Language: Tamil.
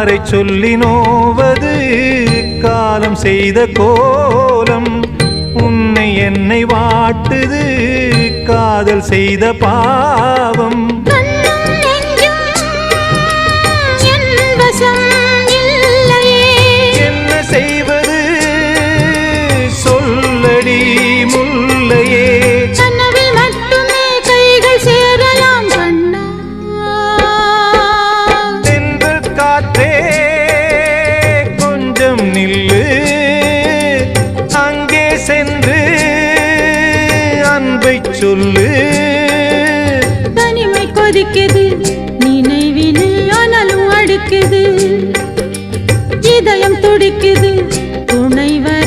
யாரை சொல்லி நோவது காலம் செய்த கோலம் உன்னை என்னை வாட்டுது காதல் செய்த பாவம் என்ன செய்வது சொல்லடி முல்லையே கனவில் மட்டுமே கைகள் சேரலாம் கண்ணா தென்றல் காற்றே கொஞ்சம் நில்லு அங்கே சென்று அன்பை சொல்லு தனிமை கொதிக்குது நினைவினில் அனலும் அடுக்குது இதயம் துடிக்குது துணைவர்